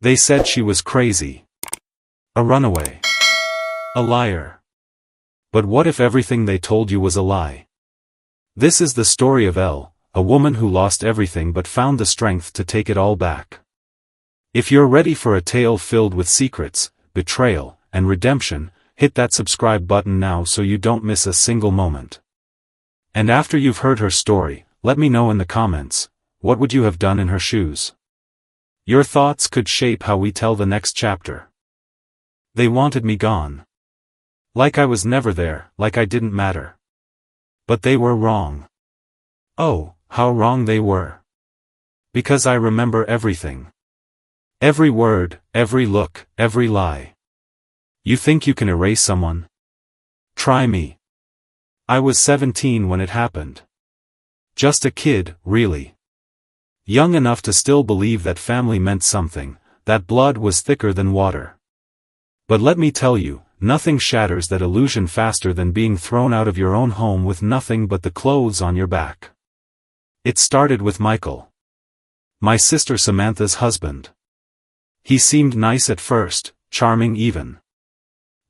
They said she was crazy. A runaway. A liar. But what if everything they told you was a lie? This is the story of Elle, a woman who lost everything but found the strength to take it all back. If you're ready for a tale filled with secrets, betrayal, and redemption, hit that subscribe button now so you don't miss a single moment. And after you've heard her story, let me know in the comments, what would you have done in her shoes? Your thoughts could shape how we tell the next chapter. They wanted me gone. Like I was never there, like I didn't matter. But they were wrong. Oh, how wrong they were. Because I remember everything. Every word, every look, every lie. You think you can erase someone? Try me. I was 17 when it happened. Just a kid, really. Young enough to still believe that family meant something, that blood was thicker than water. But let me tell you, nothing shatters that illusion faster than being thrown out of your own home with nothing but the clothes on your back. It started with Michael. My sister Samantha's husband. He seemed nice at first, charming even.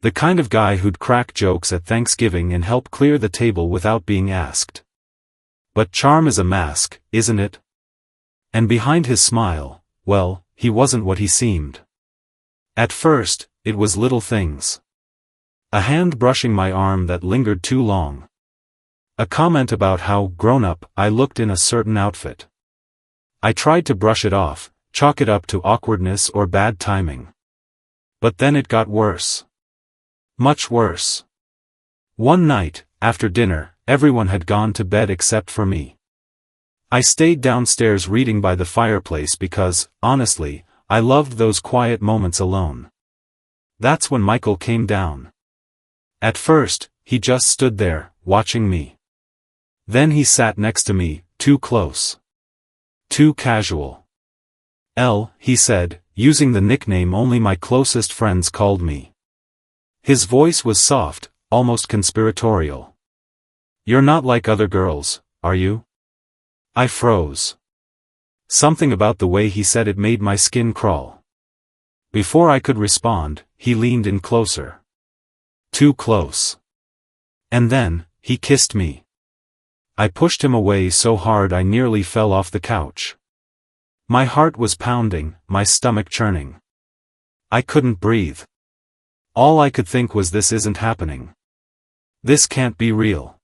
The kind of guy who'd crack jokes at Thanksgiving and help clear the table without being asked. But charm is a mask, isn't it? And behind his smile, well, he wasn't what he seemed. At first, it was little things. A hand brushing my arm that lingered too long. A comment about how grown-up I looked in a certain outfit. I tried to brush it off, chalk it up to awkwardness or bad timing. But then it got worse. Much worse. One night, after dinner, everyone had gone to bed except for me. I stayed downstairs reading by the fireplace because, honestly, I loved those quiet moments alone. That's when Michael came down. At first, he just stood there, watching me. Then he sat next to me, too close. Too casual. Elle, he said, using the nickname only my closest friends called me. His voice was soft, almost conspiratorial. You're not like other girls, are you? I froze. Something about the way he said it made my skin crawl. Before I could respond, he leaned in closer. Too close. And then, he kissed me. I pushed him away so hard I nearly fell off the couch. My heart was pounding, my stomach churning. I couldn't breathe. All I could think was this isn't happening. This can't be real.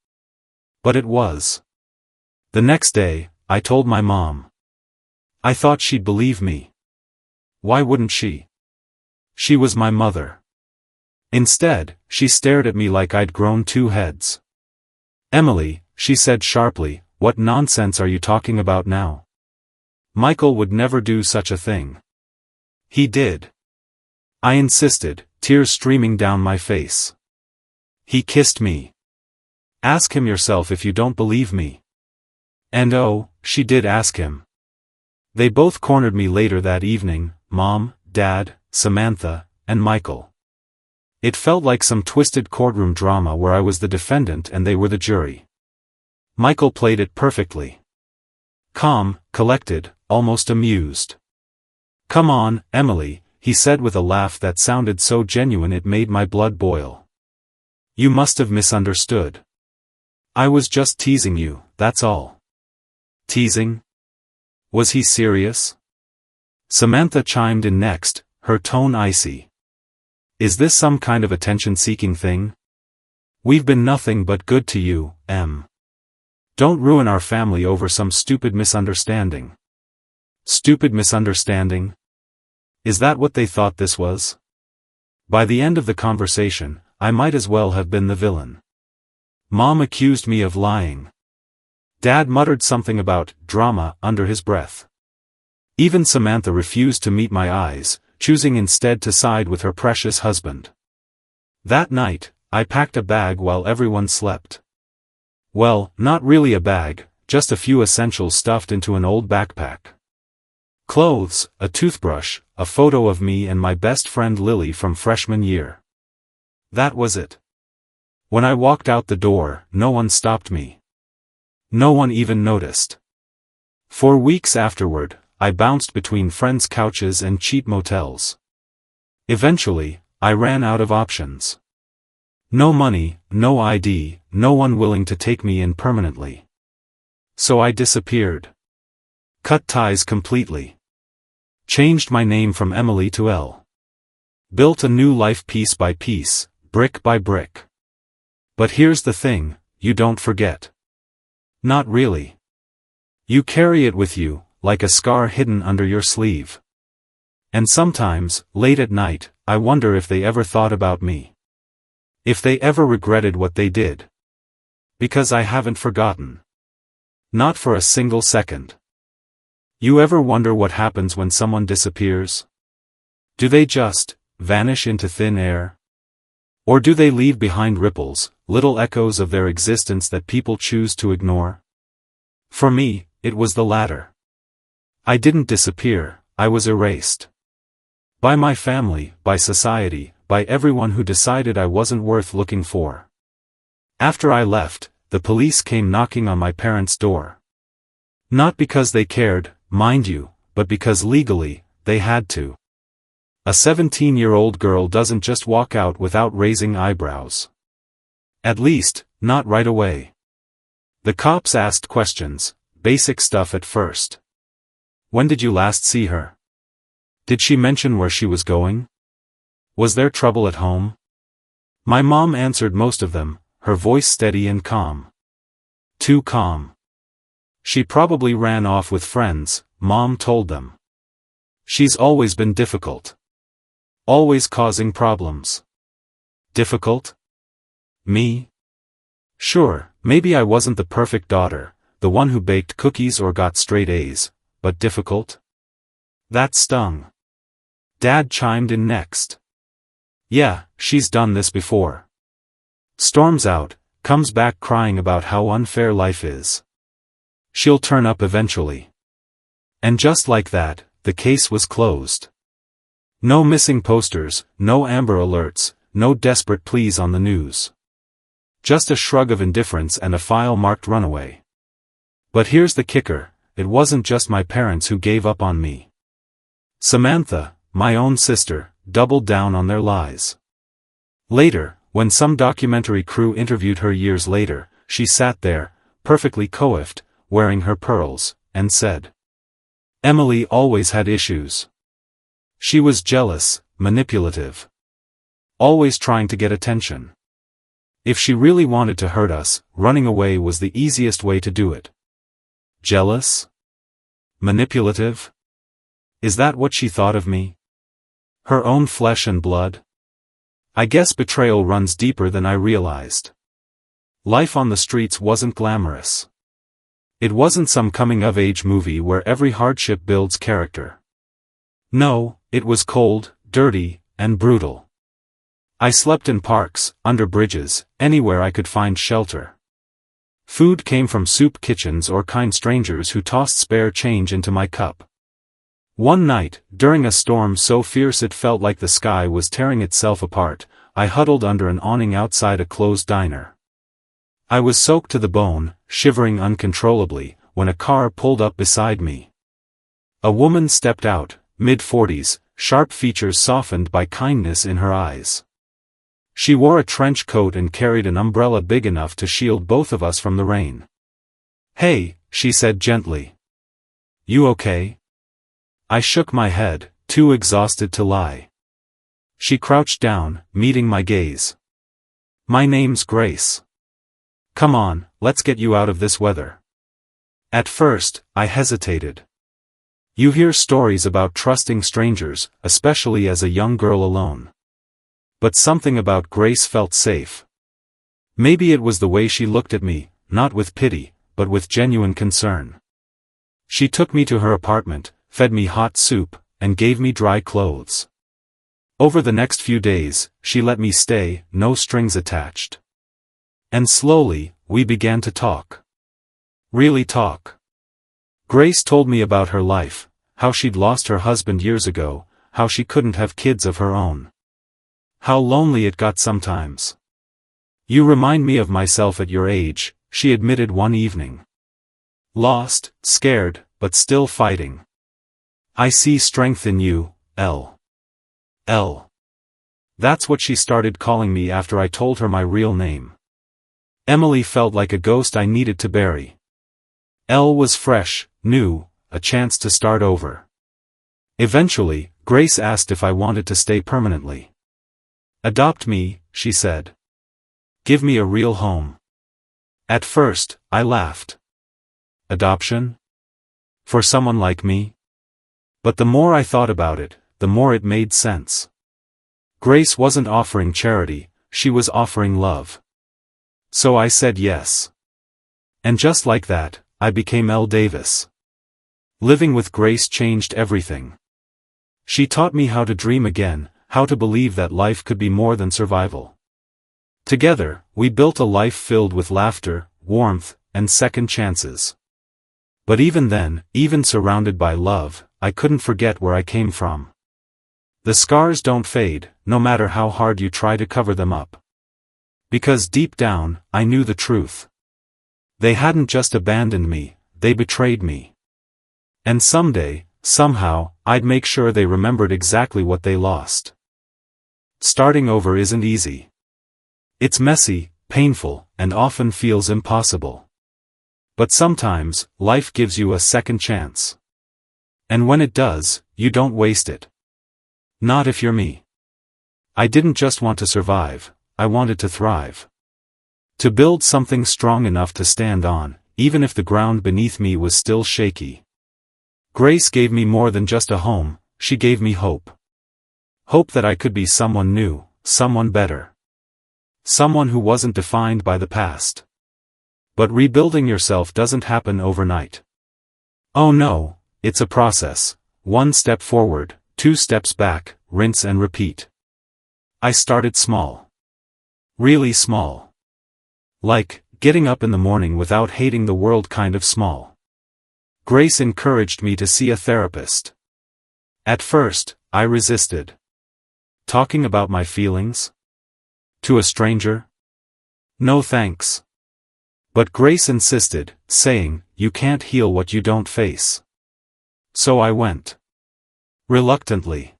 But it was. The next day, I told my mom. I thought she'd believe me. Why wouldn't she? She was my mother. Instead, she stared at me like I'd grown two heads. Emily, she said sharply, what nonsense are you talking about now? Michael would never do such a thing. He did. I insisted, tears streaming down my face. He kissed me. Ask him yourself if you don't believe me. And oh, she did ask him. They both cornered me later that evening, Mom, Dad, Samantha, and Michael. It felt like some twisted courtroom drama where I was the defendant and they were the jury. Michael played it perfectly. Calm, collected, almost amused. Come on, Emily, he said with a laugh that sounded so genuine it made my blood boil. You must have misunderstood. I was just teasing you, that's all. Teasing? Was he serious? Samantha chimed in next, her tone icy. Is this some kind of attention-seeking thing? We've been nothing but good to you, Em. Don't ruin our family over some stupid misunderstanding. Stupid misunderstanding? Is that what they thought this was? By the end of the conversation, I might as well have been the villain. Mom accused me of lying. Dad muttered something about drama under his breath. Even Samantha refused to meet my eyes, choosing instead to side with her precious husband. That night, I packed a bag while everyone slept. Well, not really a bag, just a few essentials stuffed into an old backpack. Clothes, a toothbrush, a photo of me and my best friend Lily from freshman year. That was it. When I walked out the door, no one stopped me. No one even noticed. For weeks afterward, I bounced between friends' couches and cheap motels. Eventually, I ran out of options. No money, no ID, no one willing to take me in permanently. So I disappeared. Cut ties completely. Changed my name from Emily to Elle. Built a new life piece by piece, brick by brick. But here's the thing, you don't forget. Not really. You carry it with you, like a scar hidden under your sleeve. And sometimes, late at night, I wonder if they ever thought about me. If they ever regretted what they did. Because I haven't forgotten. Not for a single second. You ever wonder what happens when someone disappears? Do they just vanish into thin air? Or do they leave behind ripples, little echoes of their existence that people choose to ignore? For me, it was the latter. I didn't disappear, I was erased. By my family, by society, by everyone who decided I wasn't worth looking for. After I left, the police came knocking on my parents' door. Not because they cared, mind you, but because legally, they had to. A 17-year-old girl doesn't just walk out without raising eyebrows. At least, not right away. The cops asked questions, basic stuff at first. When did you last see her? Did she mention where she was going? Was there trouble at home? My mom answered most of them, her voice steady and calm. Too calm. She probably ran off with friends, Mom told them. She's always been difficult. Always causing problems. Difficult? Me? Sure, maybe I wasn't the perfect daughter, the one who baked cookies or got straight A's, but difficult? That stung. Dad chimed in next. Yeah, she's done this before. Storms out, comes back crying about how unfair life is. She'll turn up eventually. And just like that, the case was closed. No missing posters, no Amber Alerts, no desperate pleas on the news. Just a shrug of indifference and a file marked runaway. But here's the kicker, it wasn't just my parents who gave up on me. Samantha, my own sister, doubled down on their lies. Later, when some documentary crew interviewed her years later, she sat there, perfectly coiffed, wearing her pearls, and said, Emily always had issues. She was jealous, manipulative. Always trying to get attention. If she really wanted to hurt us, running away was the easiest way to do it. Jealous? Manipulative? Is that what she thought of me? Her own flesh and blood? I guess betrayal runs deeper than I realized. Life on the streets wasn't glamorous. It wasn't some coming-of-age movie where every hardship builds character. No, it was cold, dirty, and brutal. I slept in parks, under bridges, anywhere I could find shelter. Food came from soup kitchens or kind strangers who tossed spare change into my cup. One night, during a storm so fierce it felt like the sky was tearing itself apart, I huddled under an awning outside a closed diner. I was soaked to the bone, shivering uncontrollably, when a car pulled up beside me. A woman stepped out, mid-40s, sharp features softened by kindness in her eyes. She wore a trench coat and carried an umbrella big enough to shield both of us from the rain. Hey, she said gently. You okay? I shook my head, too exhausted to lie. She crouched down, meeting my gaze. My name's Grace. Come on, let's get you out of this weather. At first, I hesitated. You hear stories about trusting strangers, especially as a young girl alone. But something about Grace felt safe. Maybe it was the way she looked at me, not with pity, but with genuine concern. She took me to her apartment, fed me hot soup, and gave me dry clothes. Over the next few days, she let me stay, no strings attached. And slowly, we began to talk. Really talk. Grace told me about her life, how she'd lost her husband years ago, how she couldn't have kids of her own. How lonely it got sometimes. You remind me of myself at your age, she admitted one evening. Lost, scared, but still fighting. I see strength in you, Elle. Elle. That's what she started calling me after I told her my real name. Emily felt like a ghost I needed to bury. Elle was fresh, new, a chance to start over. Eventually, Grace asked if I wanted to stay permanently. Adopt me, she said. Give me a real home. At first, I laughed. Adoption? For someone like me? But the more I thought about it, the more it made sense. Grace wasn't offering charity, she was offering love. So I said yes. And just like that, I became Elle Davis. Living with Grace changed everything. She taught me how to dream again, how to believe that life could be more than survival. Together, we built a life filled with laughter, warmth, and second chances. But even then, even surrounded by love, I couldn't forget where I came from. The scars don't fade, no matter how hard you try to cover them up. Because deep down, I knew the truth. They hadn't just abandoned me, they betrayed me. And someday, somehow, I'd make sure they remembered exactly what they lost. Starting over isn't easy. It's messy, painful, and often feels impossible. But sometimes, life gives you a second chance. And when it does, you don't waste it. Not if you're me. I didn't just want to survive, I wanted to thrive. To build something strong enough to stand on, even if the ground beneath me was still shaky. Grace gave me more than just a home, she gave me hope. Hope that I could be someone new, someone better. Someone who wasn't defined by the past. But rebuilding yourself doesn't happen overnight. Oh no, it's a process. 1 step forward, 2 steps back, rinse and repeat. I started small. Really small. Like, getting up in the morning without hating the world kind of small. Grace encouraged me to see a therapist. At first, I resisted. Talking about my feelings? To a stranger? No thanks. But Grace insisted, saying, you can't heal what you don't face. So I went. Reluctantly.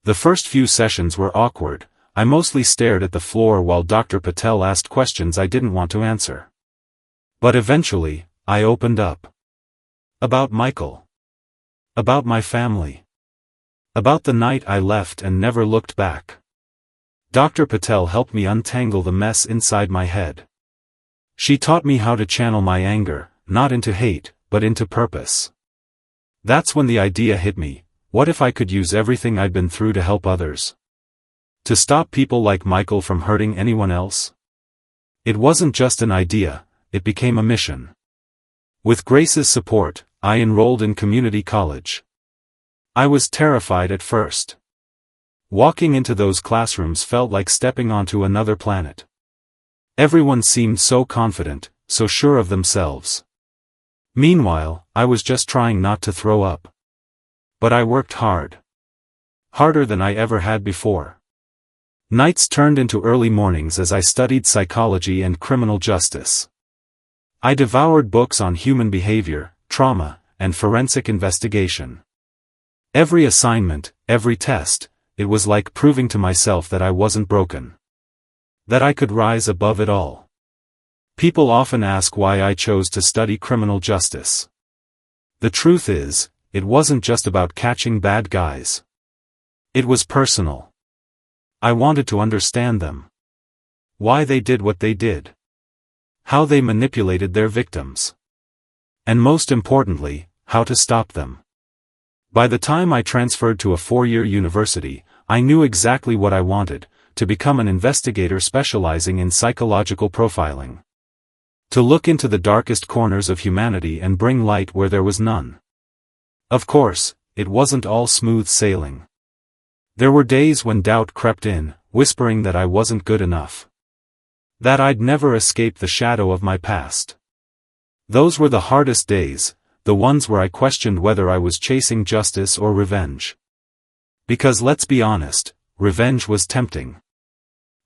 The first few sessions were awkward, I mostly stared at the floor while Dr. Patel asked questions I didn't want to answer. But eventually, I opened up. About Michael. About my family. About the night I left and never looked back. Dr. Patel helped me untangle the mess inside my head. She taught me how to channel my anger, not into hate, but into purpose. That's when the idea hit me, what if I could use everything I'd been through to help others? To stop people like Michael from hurting anyone else? It wasn't just an idea, it became a mission. With Grace's support, I enrolled in community college. I was terrified at first. Walking into those classrooms felt like stepping onto another planet. Everyone seemed so confident, so sure of themselves. Meanwhile, I was just trying not to throw up. But I worked hard. Harder than I ever had before. Nights turned into early mornings as I studied psychology and criminal justice. I devoured books on human behavior, trauma, and forensic investigation. Every assignment, every test, it was like proving to myself that I wasn't broken. That I could rise above it all. People often ask why I chose to study criminal justice. The truth is, it wasn't just about catching bad guys. It was personal. I wanted to understand them. Why they did what they did. How they manipulated their victims. And most importantly, how to stop them. By the time I transferred to a 4-year university, I knew exactly what I wanted, to become an investigator specializing in psychological profiling. To look into the darkest corners of humanity and bring light where there was none. Of course, it wasn't all smooth sailing. There were days when doubt crept in, whispering that I wasn't good enough. That I'd never escape the shadow of my past. Those were the hardest days, the ones where I questioned whether I was chasing justice or revenge. Because let's be honest, revenge was tempting.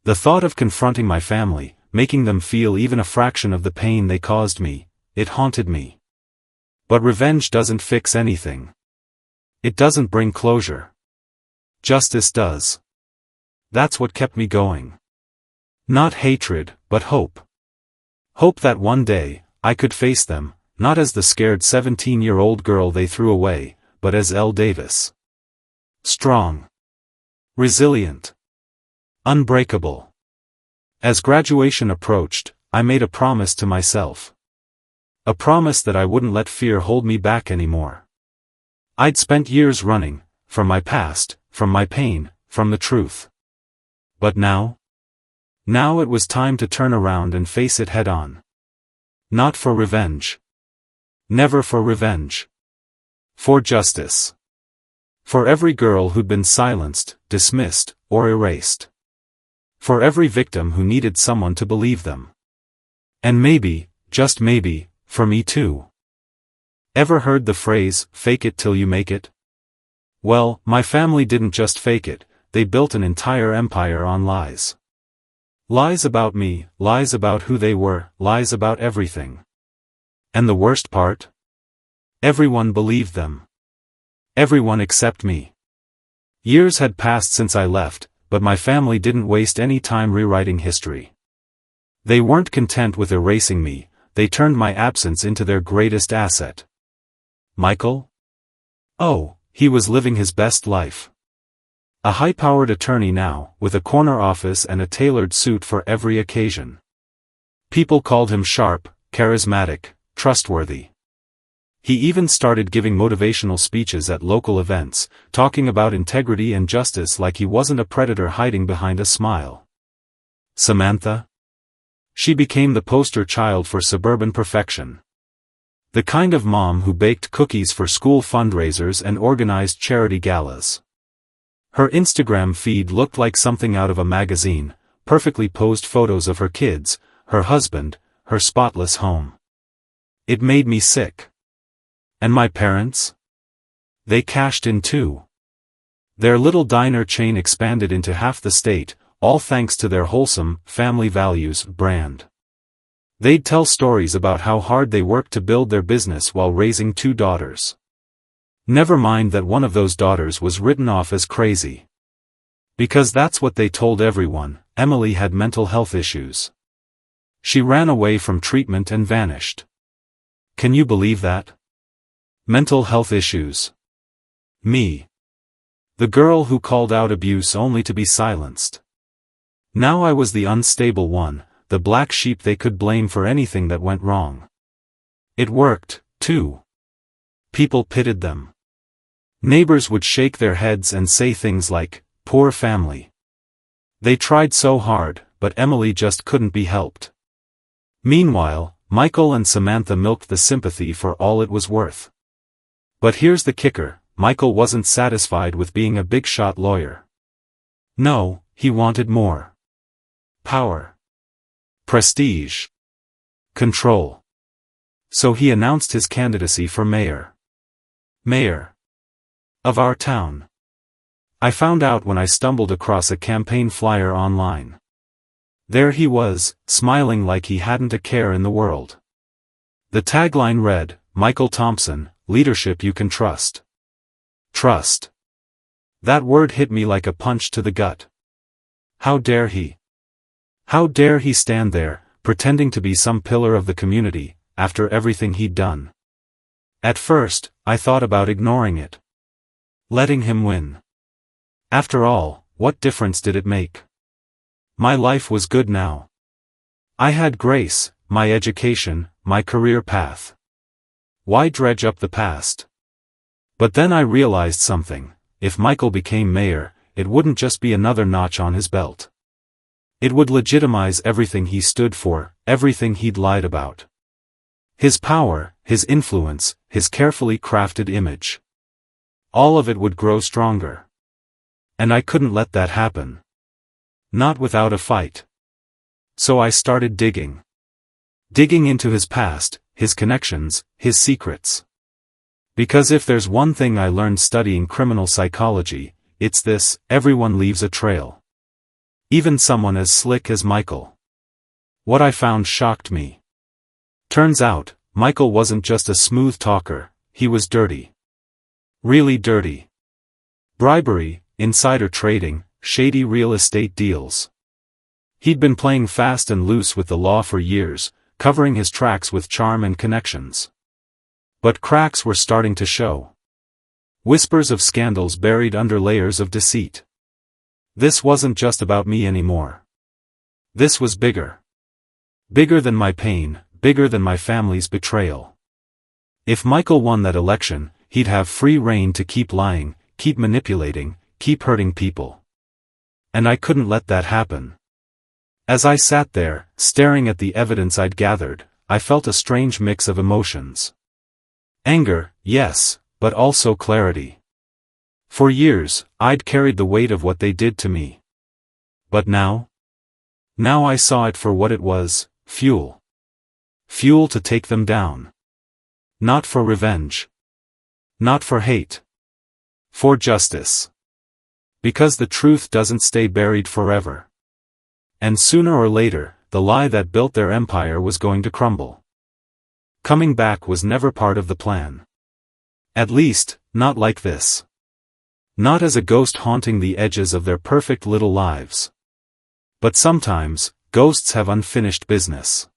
The thought of confronting my family, making them feel even a fraction of the pain they caused me, it haunted me. But revenge doesn't fix anything. It doesn't bring closure. Justice does. That's what kept me going. Not hatred, but hope. Hope that one day, I could face them, not as the scared 17-year-old girl they threw away, but as Elle Davis. Strong. Resilient. Unbreakable. As graduation approached, I made a promise to myself. A promise that I wouldn't let fear hold me back anymore. I'd spent years running, from my past, from my pain, from the truth. But now? Now it was time to turn around and face it head-on. Not for revenge. Never for revenge. For justice. For every girl who'd been silenced, dismissed, or erased. For every victim who needed someone to believe them. And maybe, just maybe, for me too. Ever heard the phrase, fake it till you make it? Well, my family didn't just fake it, they built an entire empire on lies. Lies about me, lies about who they were, lies about everything. And the worst part? Everyone believed them. Everyone except me. Years had passed since I left, but my family didn't waste any time rewriting history. They weren't content with erasing me, they turned my absence into their greatest asset. Michael? Oh, he was living his best life. A high-powered attorney now, with a corner office and a tailored suit for every occasion. People called him sharp, charismatic, trustworthy. He even started giving motivational speeches at local events, talking about integrity and justice like he wasn't a predator hiding behind a smile. Samantha? She became the poster child for suburban perfection. The kind of mom who baked cookies for school fundraisers and organized charity galas. Her Instagram feed looked like something out of a magazine, perfectly posed photos of her kids, her husband, her spotless home. It made me sick. And my parents? They cashed in too. Their little diner chain expanded into half the state, all thanks to their wholesome, family values brand. They'd tell stories about how hard they worked to build their business while raising 2 daughters. Never mind that one of those daughters was written off as crazy. Because that's what they told everyone, Emily had mental health issues. She ran away from treatment and vanished. Can you believe that? Mental health issues. Me. The girl who called out abuse only to be silenced. Now I was the unstable one, the black sheep they could blame for anything that went wrong. It worked, too. People pitied them. Neighbors would shake their heads and say things like, poor family. They tried so hard, but Emily just couldn't be helped. Meanwhile, Michael and Samantha milked the sympathy for all it was worth. But here's the kicker, Michael wasn't satisfied with being a big-shot lawyer. No, he wanted more. Power. Prestige. Control. So he announced his candidacy for mayor. Mayor. Of our town. I found out when I stumbled across a campaign flyer online. There he was, smiling like he hadn't a care in the world. The tagline read, Michael Thompson, leadership you can trust. Trust. That word hit me like a punch to the gut. How dare he? How dare he stand there, pretending to be some pillar of the community, after everything he'd done? At first, I thought about ignoring it. Letting him win. After all, what difference did it make? My life was good now. I had grace, my education, my career path. Why dredge up the past? But then I realized something, if Michael became mayor, it wouldn't just be another notch on his belt. It would legitimize everything he stood for, everything he'd lied about. His power, his influence, his carefully crafted image. All of it would grow stronger. And I couldn't let that happen. Not without a fight. So I started digging. Digging into his past, his connections, his secrets. Because if there's one thing I learned studying criminal psychology, it's this, everyone leaves a trail. Even someone as slick as Michael. What I found shocked me. Turns out, Michael wasn't just a smooth talker, he was dirty. Really dirty. Bribery, insider trading, shady real estate deals. He'd been playing fast and loose with the law for years, covering his tracks with charm and connections. But cracks were starting to show. Whispers of scandals buried under layers of deceit. This wasn't just about me anymore. This was bigger. Bigger than my pain, bigger than my family's betrayal. If Michael won that election, he'd have free rein to keep lying, keep manipulating, keep hurting people. And I couldn't let that happen. As I sat there, staring at the evidence I'd gathered, I felt a strange mix of emotions. Anger, yes, but also clarity. For years, I'd carried the weight of what they did to me. But now? Now I saw it for what it was, fuel. Fuel to take them down. Not for revenge. Not for hate. For justice. Because the truth doesn't stay buried forever. And sooner or later, the lie that built their empire was going to crumble. Coming back was never part of the plan. At least, not like this. Not as a ghost haunting the edges of their perfect little lives. But sometimes, ghosts have unfinished business.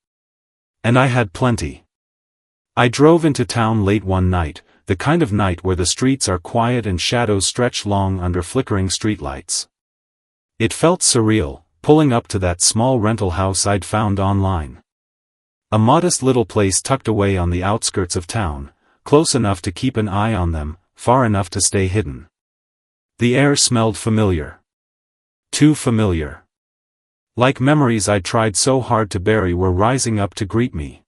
And I had plenty. I drove into town late one night, the kind of night where the streets are quiet and shadows stretch long under flickering streetlights. It felt surreal, pulling up to that small rental house I'd found online. A modest little place tucked away on the outskirts of town, close enough to keep an eye on them, far enough to stay hidden. The air smelled familiar. Too familiar. Like memories I'd tried so hard to bury were rising up to greet me.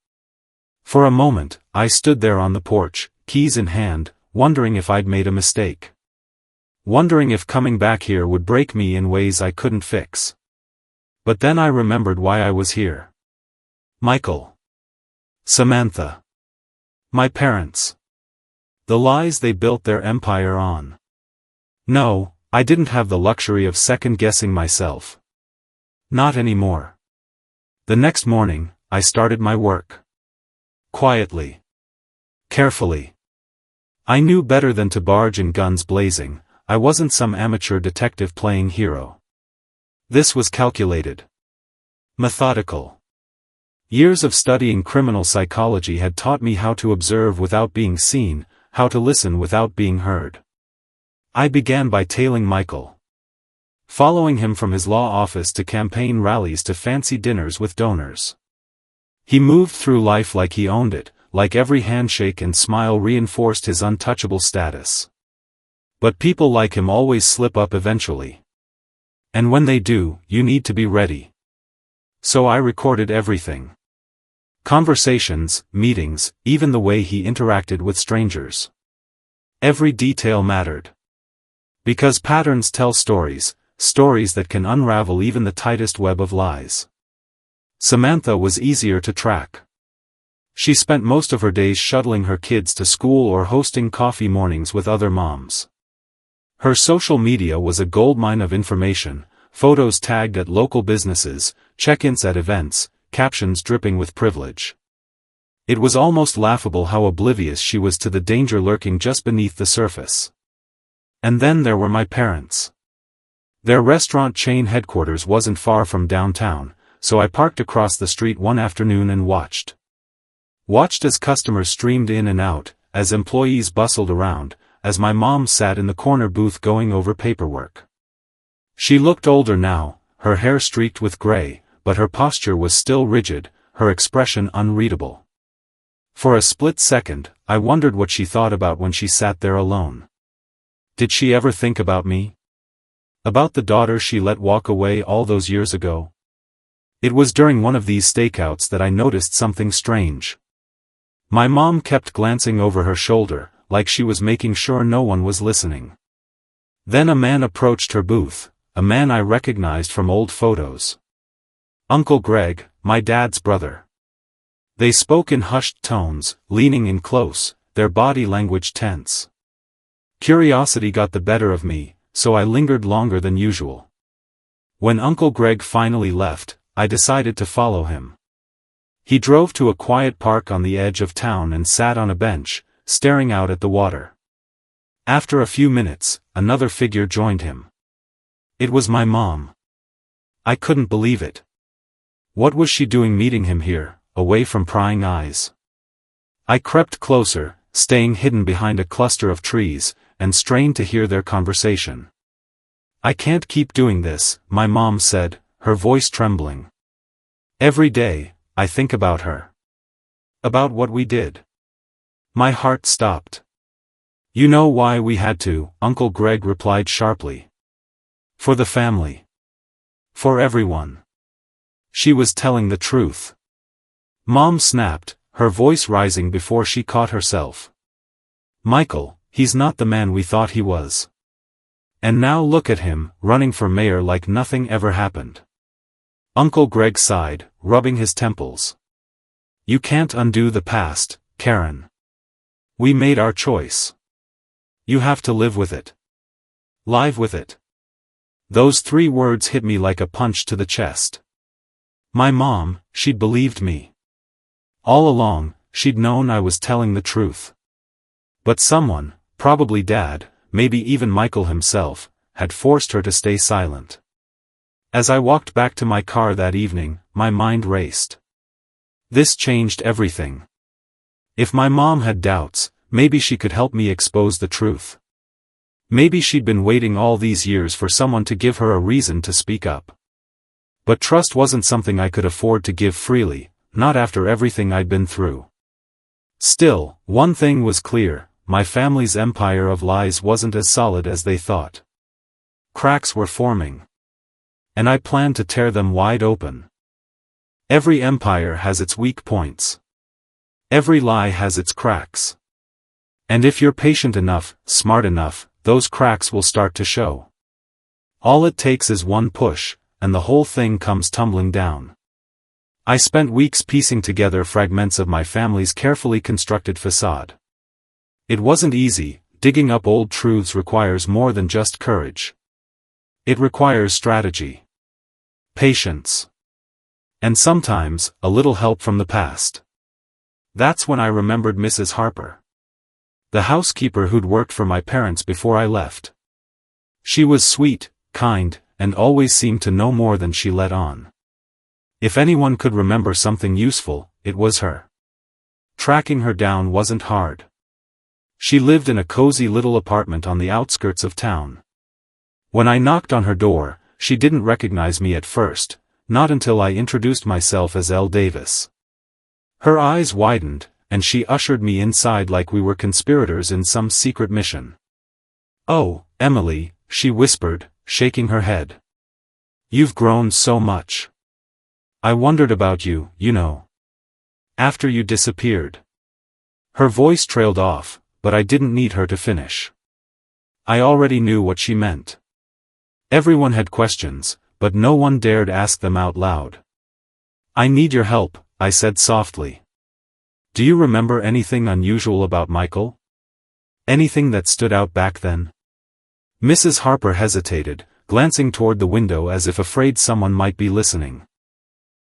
For a moment, I stood there on the porch, keys in hand, wondering if I'd made a mistake. Wondering if coming back here would break me in ways I couldn't fix. But then I remembered why I was here. Michael. Samantha. My parents. The lies they built their empire on. No, I didn't have the luxury of second-guessing myself. Not anymore. The next morning, I started my work. Quietly. Carefully. I knew better than to barge in guns blazing. I wasn't some amateur detective playing hero. This was calculated. Methodical. Years of studying criminal psychology had taught me how to observe without being seen, how to listen without being heard. I began by tailing Michael. Following him from his law office to campaign rallies to fancy dinners with donors. He moved through life like he owned it, like every handshake and smile reinforced his untouchable status. But people like him always slip up eventually. And when they do, you need to be ready. So I recorded everything. Conversations, meetings, even the way he interacted with strangers. Every detail mattered. Because patterns tell stories, stories that can unravel even the tightest web of lies. Samantha was easier to track. She spent most of her days shuttling her kids to school or hosting coffee mornings with other moms. Her social media was a goldmine of information, photos tagged at local businesses, check-ins at events, captions dripping with privilege. It was almost laughable how oblivious she was to the danger lurking just beneath the surface. And then there were my parents. Their restaurant chain headquarters wasn't far from downtown, so I parked across the street one afternoon and watched. Watched as customers streamed in and out, as employees bustled around, as my mom sat in the corner booth going over paperwork. She looked older now, her hair streaked with gray, but her posture was still rigid, her expression unreadable. For a split second, I wondered what she thought about when she sat there alone. Did she ever think about me? About the daughter she let walk away all those years ago? It was during one of these stakeouts that I noticed something strange. My mom kept glancing over her shoulder, like she was making sure no one was listening. Then a man approached her booth, a man I recognized from old photos. Uncle Greg, my dad's brother. They spoke in hushed tones, leaning in close, their body language tense. Curiosity got the better of me, so I lingered longer than usual. When Uncle Greg finally left, I decided to follow him. He drove to a quiet park on the edge of town and sat on a bench, staring out at the water. After a few minutes, another figure joined him. It was my mom. I couldn't believe it. What was she doing meeting him here, away from prying eyes? I crept closer, staying hidden behind a cluster of trees, and strained to hear their conversation. I can't keep doing this, my mom said, her voice trembling. Every day, I think about her. About what we did. My heart stopped. You know why we had to, Uncle Greg replied sharply. For the family. For everyone. She was telling the truth. Mom snapped, her voice rising before she caught herself. Michael, he's not the man we thought he was. And now look at him, running for mayor like nothing ever happened. Uncle Greg sighed, rubbing his temples. You can't undo the past, Karen. We made our choice. You have to live with it. Live with it. Those 3 words hit me like a punch to the chest. My mom, she'd believed me. All along, she'd known I was telling the truth. But someone, probably Dad, maybe even Michael himself, had forced her to stay silent. As I walked back to my car that evening, my mind raced. This changed everything. If my mom had doubts, maybe she could help me expose the truth. Maybe she'd been waiting all these years for someone to give her a reason to speak up. But trust wasn't something I could afford to give freely, not after everything I'd been through. Still, one thing was clear, my family's empire of lies wasn't as solid as they thought. Cracks were forming. And I planned to tear them wide open. Every empire has its weak points. Every lie has its cracks. And if you're patient enough, smart enough, those cracks will start to show. All it takes is one push, and the whole thing comes tumbling down. I spent weeks piecing together fragments of my family's carefully constructed facade. It wasn't easy. Digging up old truths requires more than just courage. It requires strategy. Patience. And sometimes, a little help from the past. That's when I remembered Mrs. Harper. The housekeeper who'd worked for my parents before I left. She was sweet, kind, and always seemed to know more than she let on. If anyone could remember something useful, it was her. Tracking her down wasn't hard. She lived in a cozy little apartment on the outskirts of town. When I knocked on her door, she didn't recognize me at first, not until I introduced myself as Elle Davis. Her eyes widened, and she ushered me inside like we were conspirators in some secret mission. "Oh, Emily," she whispered, shaking her head. "You've grown so much. I wondered about you, you know. After you disappeared." Her voice trailed off, but I didn't need her to finish. I already knew what she meant. Everyone had questions, but no one dared ask them out loud. "I need your help," I said softly. "Do you remember anything unusual about Michael? Anything that stood out back then?" Mrs. Harper hesitated, glancing toward the window as if afraid someone might be listening.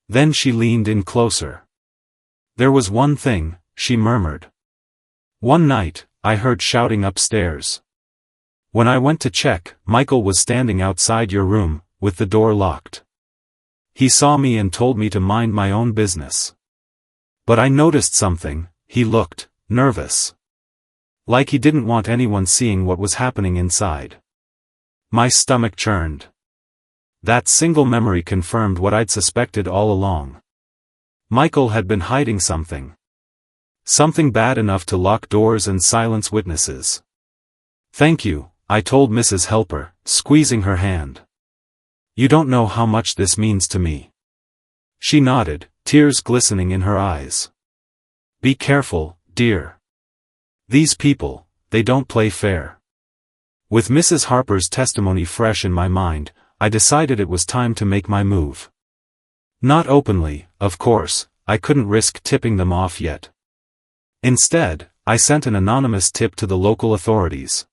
Then she leaned in closer. "There was one thing," she murmured. "One night, I heard shouting upstairs. When I went to check, Michael was standing outside your room, with the door locked. He saw me and told me to mind my own business. But I noticed something. He looked nervous. Like he didn't want anyone seeing what was happening inside." My stomach churned. That single memory confirmed what I'd suspected all along. Michael had been hiding something. Something bad enough to lock doors and silence witnesses. "Thank you," I told Mrs. Helper, squeezing her hand. "You don't know how much this means to me." She nodded, tears glistening in her eyes. "Be careful, dear. These people, they don't play fair." With Mrs. Harper's testimony fresh in my mind, I decided it was time to make my move. Not openly, of course, I couldn't risk tipping them off yet. Instead, I sent an anonymous tip to the local authorities.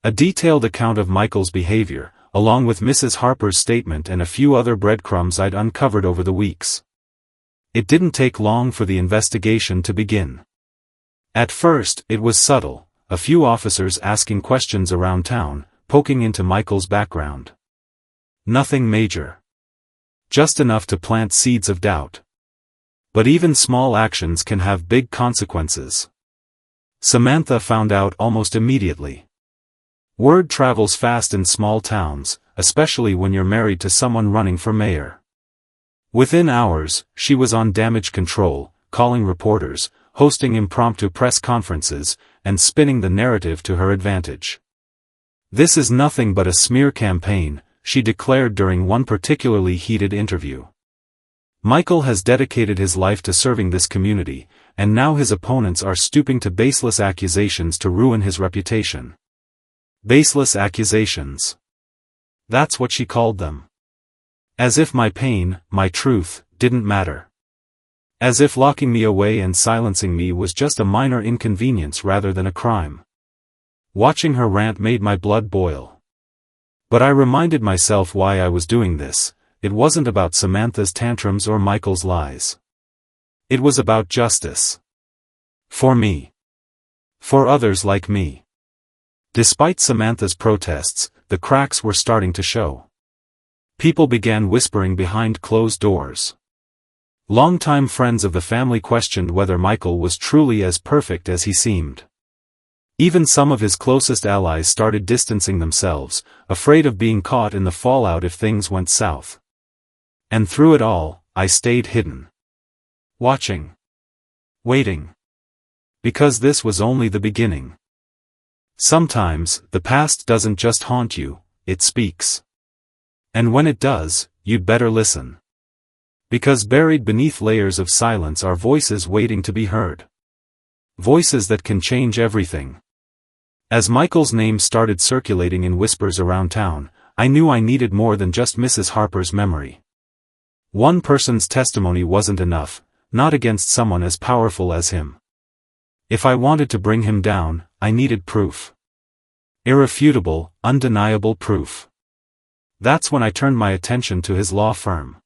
A detailed account of Michael's behavior, along with Mrs. Harper's statement and a few other breadcrumbs I'd uncovered over the weeks. It didn't take long for the investigation to begin. At first, it was subtle, a few officers asking questions around town, poking into Michael's background. Nothing major. Just enough to plant seeds of doubt. But even small actions can have big consequences. Samantha found out almost immediately. Word travels fast in small towns, especially when you're married to someone running for mayor. Within hours, she was on damage control, calling reporters, hosting impromptu press conferences, and spinning the narrative to her advantage. "This is nothing but a smear campaign," she declared during one particularly heated interview. "Michael has dedicated his life to serving this community, and now his opponents are stooping to baseless accusations to ruin his reputation." Baseless accusations. That's what she called them. As if my pain, my truth, didn't matter. As if locking me away and silencing me was just a minor inconvenience rather than a crime. Watching her rant made my blood boil. But I reminded myself why I was doing this. It wasn't about Samantha's tantrums or Michael's lies. It was about justice. For me. For others like me. Despite Samantha's protests, the cracks were starting to show. People began whispering behind closed doors. Longtime friends of the family questioned whether Michael was truly as perfect as he seemed. Even some of his closest allies started distancing themselves, afraid of being caught in the fallout if things went south. And through it all, I stayed hidden. Watching. Waiting. Because this was only the beginning. Sometimes, the past doesn't just haunt you, it speaks. And when it does, you'd better listen. Because buried beneath layers of silence are voices waiting to be heard. Voices that can change everything. As Michael's name started circulating in whispers around town, I knew I needed more than just Mrs. Harper's memory. One person's testimony wasn't enough, not against someone as powerful as him. If I wanted to bring him down, I needed proof. Irrefutable, undeniable proof. That's when I turned my attention to his law firm.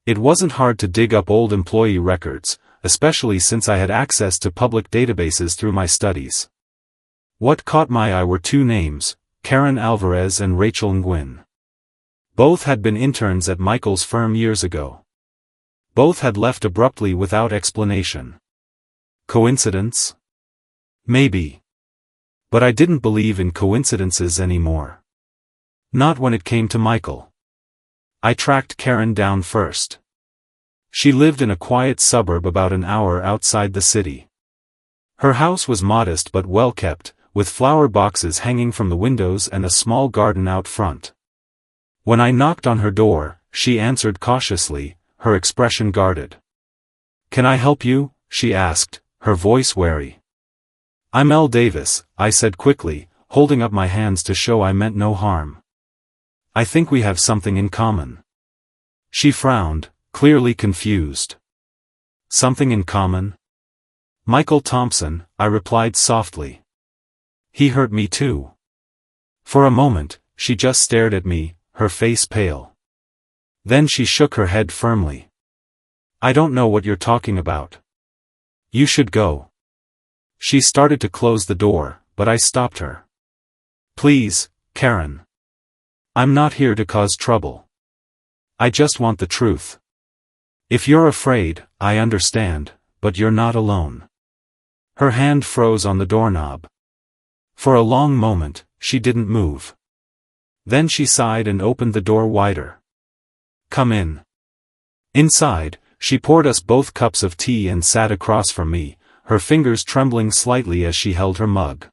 It wasn't hard to dig up old employee records, especially since I had access to public databases through my studies. What caught my eye were two names, Karen Alvarez and Rachel Nguyen. Both had been interns at Michael's firm years ago. Both had left abruptly without explanation. Coincidence? Maybe. But I didn't believe in coincidences anymore. Not when it came to Michael. I tracked Karen down first. She lived in a quiet suburb about an hour outside the city. Her house was modest but well kept, with flower boxes hanging from the windows and a small garden out front. When I knocked on her door, she answered cautiously, her expression guarded. "Can I help you?" she asked, her voice wary. "I'm Elle Davis," I said quickly, holding up my hands to show I meant no harm. "I think we have something in common." She frowned, clearly confused. "Something in common?" "Michael Thompson," I replied softly. "He hurt me too." For a moment, she just stared at me, her face pale. Then she shook her head firmly. "I don't know what you're talking about. You should go." She started to close the door, but I stopped her. "Please, Karen. I'm not here to cause trouble. I just want the truth. If you're afraid, I understand, but you're not alone." Her hand froze on the doorknob. For a long moment, she didn't move. Then she sighed and opened the door wider. "Come in." Inside, she poured us both cups of tea and sat across from me, her fingers trembling slightly as she held her mug.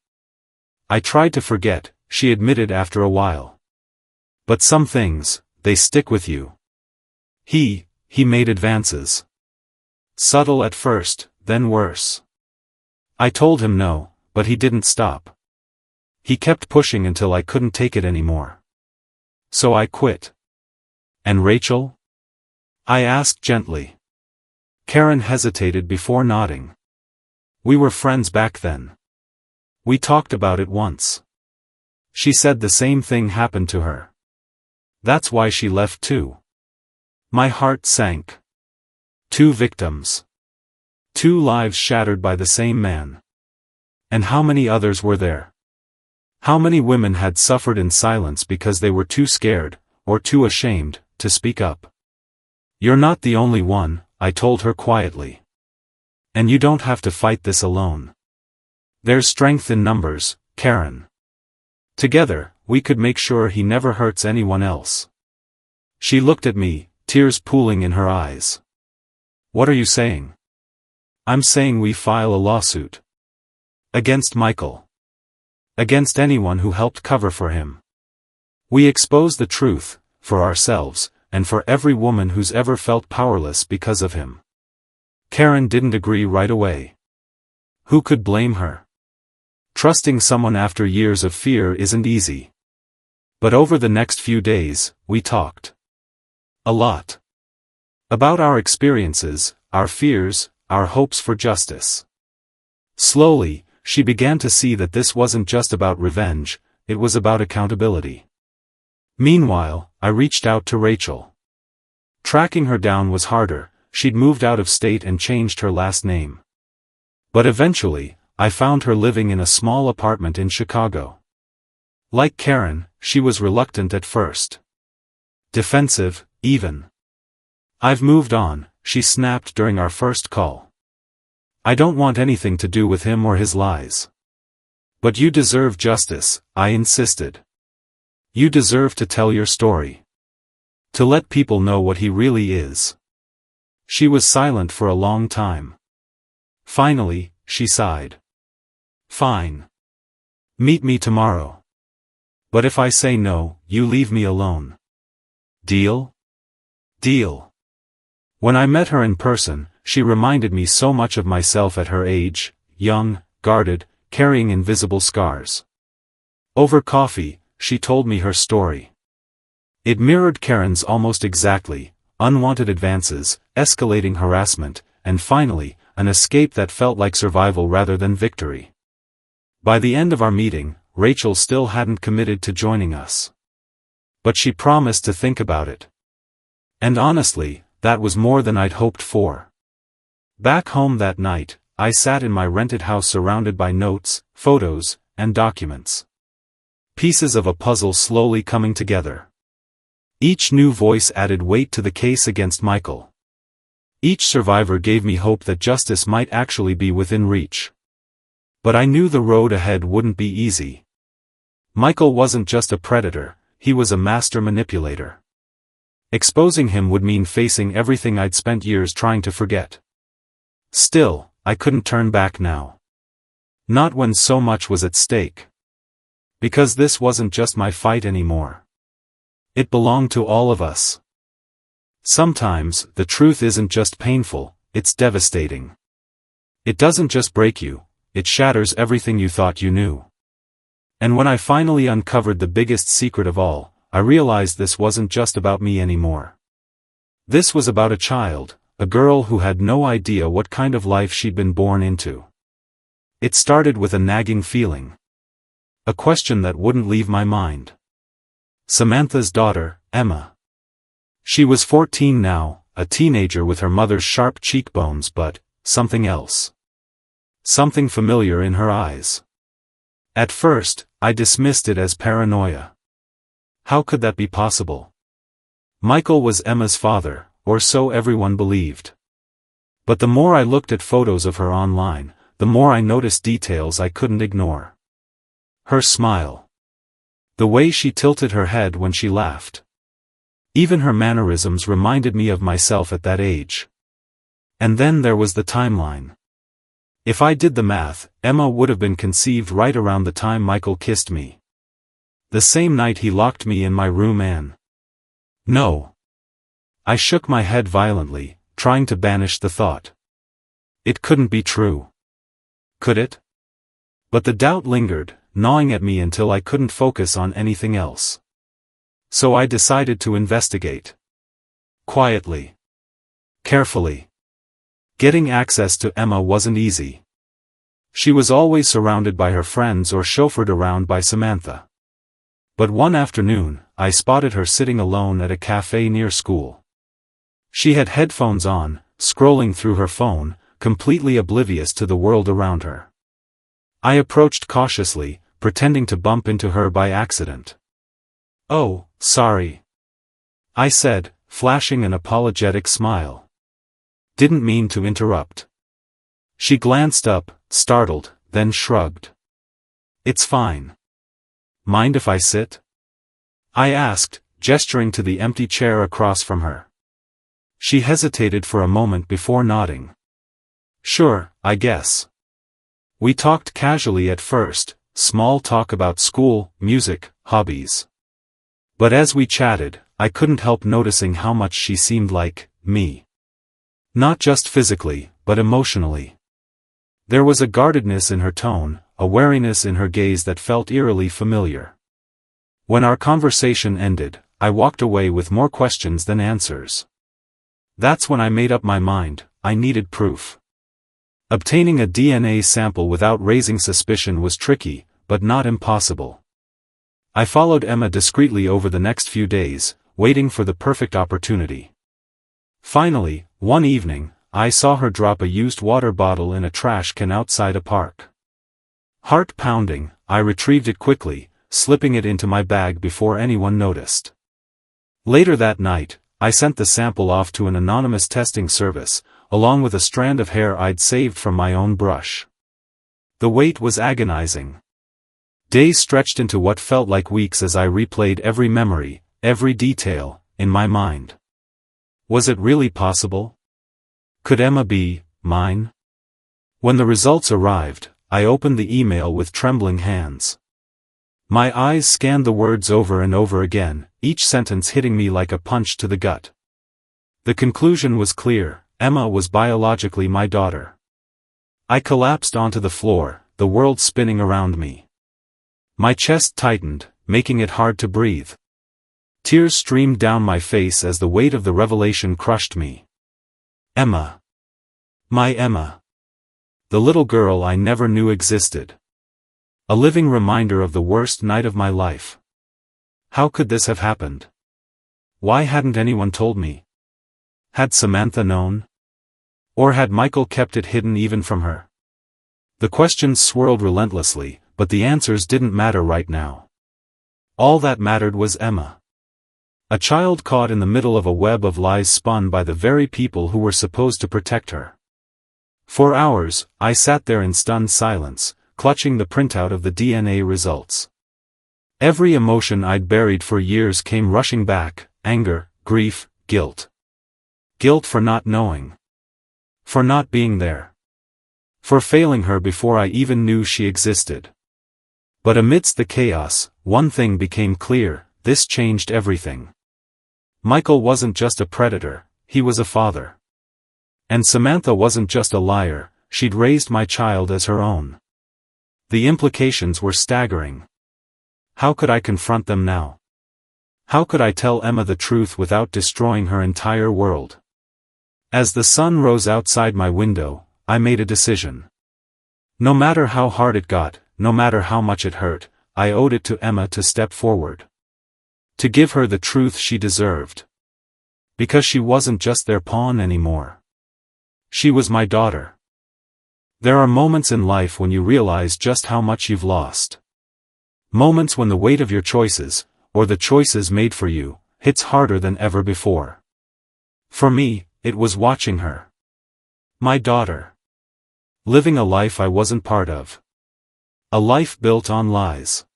"I tried to forget," she admitted after a while. "But some things, they stick with you." He made advances. Subtle at first, then worse. I told him no, but he didn't stop. He kept pushing until I couldn't take it anymore. So I quit. "And Rachel?" I asked gently. Karen hesitated before nodding. "We were friends back then. We talked about it once. She said the same thing happened to her. That's why she left too." My heart sank. 2 victims. 2 lives shattered by the same man. And how many others were there? How many women had suffered in silence because they were too scared, or too ashamed, to speak up? You're not the only one, I told her quietly. And you don't have to fight this alone. There's strength in numbers, Karen. Together, we could make sure he never hurts anyone else. She looked at me, tears pooling in her eyes. What are you saying? I'm saying we file a lawsuit. Against Michael. Against anyone who helped cover for him. We expose the truth, for ourselves, and for every woman who's ever felt powerless because of him. Karen didn't agree right away. Who could blame her? Trusting someone after years of fear isn't easy. But over the next few days, we talked. A lot. About our experiences, our fears, our hopes for justice. Slowly, she began to see that this wasn't just about revenge, it was about accountability. Meanwhile, I reached out to Rachel. Tracking her down was harder, she'd moved out of state and changed her last name. But eventually, I found her living in a small apartment in Chicago. Like Karen, she was reluctant at first. Defensive, even. I've moved on, she snapped during our first call. I don't want anything to do with him or his lies. But you deserve justice, I insisted. You deserve to tell your story. To let people know what he really is. She was silent for a long time. Finally, she sighed. Fine. Meet me tomorrow. But if I say no, you leave me alone. Deal? Deal. When I met her in person, she reminded me so much of myself at her age, young, guarded, carrying invisible scars. Over coffee, she told me her story. It mirrored Karen's almost exactly: unwanted advances, escalating harassment, and finally, an escape that felt like survival rather than victory. By the end of our meeting, Rachel still hadn't committed to joining us. But she promised to think about it. And honestly, that was more than I'd hoped for. Back home that night, I sat in my rented house surrounded by notes, photos, and documents. Pieces of a puzzle slowly coming together. Each new voice added weight to the case against Michael. Each survivor gave me hope that justice might actually be within reach. But I knew the road ahead wouldn't be easy. Michael wasn't just a predator, he was a master manipulator. Exposing him would mean facing everything I'd spent years trying to forget. Still, I couldn't turn back now. Not when so much was at stake. Because this wasn't just my fight anymore. It belonged to all of us. Sometimes, the truth isn't just painful, it's devastating. It doesn't just break you, it shatters everything you thought you knew. And when I finally uncovered the biggest secret of all, I realized this wasn't just about me anymore. This was about a child, a girl who had no idea what kind of life she'd been born into. It started with a nagging feeling. A question that wouldn't leave my mind. Samantha's daughter, Emma. She was 14 now, a teenager with her mother's sharp cheekbones, but something else. Something familiar in her eyes. At first, I dismissed it as paranoia. How could that be possible? Michael was Emma's father, or so everyone believed. But the more I looked at photos of her online, the more I noticed details I couldn't ignore. Her smile. The way she tilted her head when she laughed. Even her mannerisms reminded me of myself at that age. And then there was the timeline. If I did the math, Emma would have been conceived right around the time Michael kissed me. The same night he locked me in my room and... No. I shook my head violently, trying to banish the thought. It couldn't be true. Could it? But the doubt lingered, gnawing at me until I couldn't focus on anything else. So I decided to investigate. Quietly. Carefully. Getting access to Emma wasn't easy. She was always surrounded by her friends or chauffeured around by Samantha. But one afternoon, I spotted her sitting alone at a cafe near school. She had headphones on, scrolling through her phone, completely oblivious to the world around her. I approached cautiously, pretending to bump into her by accident. "Oh, sorry," I said, flashing an apologetic smile. "Didn't mean to interrupt." She glanced up, startled, then shrugged. "It's fine. Mind if I sit?" I asked, gesturing to the empty chair across from her. She hesitated for a moment before nodding. "Sure, I guess." We talked casually at first, small talk about school, music, hobbies. But as we chatted, I couldn't help noticing how much she seemed like me. Not just physically, but emotionally. There was a guardedness in her tone, a wariness in her gaze that felt eerily familiar. When our conversation ended, I walked away with more questions than answers. That's when I made up my mind, I needed proof. Obtaining a DNA sample without raising suspicion was tricky, but not impossible. I followed Emma discreetly over the next few days, waiting for the perfect opportunity. Finally, one evening, I saw her drop a used water bottle in a trash can outside a park. Heart pounding, I retrieved it quickly, slipping it into my bag before anyone noticed. Later that night, I sent the sample off to an anonymous testing service, along with a strand of hair I'd saved from my own brush. The wait was agonizing. Days stretched into what felt like weeks as I replayed every memory, every detail, in my mind. Was it really possible? Could Emma be mine? When the results arrived, I opened the email with trembling hands. My eyes scanned the words over and over again, each sentence hitting me like a punch to the gut. The conclusion was clear: Emma was biologically my daughter. I collapsed onto the floor, the world spinning around me. My chest tightened, making it hard to breathe. Tears streamed down my face as the weight of the revelation crushed me. Emma. My Emma. The little girl I never knew existed. A living reminder of the worst night of my life. How could this have happened? Why hadn't anyone told me? Had Samantha known? Or had Michael kept it hidden even from her? The questions swirled relentlessly, but the answers didn't matter right now. All that mattered was Emma. A child caught in the middle of a web of lies spun by the very people who were supposed to protect her. For hours, I sat there in stunned silence, clutching the printout of the DNA results. Every emotion I'd buried for years came rushing back: anger, grief, guilt. Guilt for not knowing. For not being there. For failing her before I even knew she existed. But amidst the chaos, one thing became clear: this changed everything. Michael wasn't just a predator, he was a father. And Samantha wasn't just a liar, she'd raised my child as her own. The implications were staggering. How could I confront them now? How could I tell Emma the truth without destroying her entire world? As the sun rose outside my window, I made a decision. No matter how hard it got, no matter how much it hurt, I owed it to Emma to step forward. To give her the truth she deserved. Because she wasn't just their pawn anymore. She was my daughter. There are moments in life when you realize just how much you've lost. Moments when the weight of your choices, or the choices made for you, hits harder than ever before. For me, it was watching her. My daughter. Living a life I wasn't part of. A life built on lies.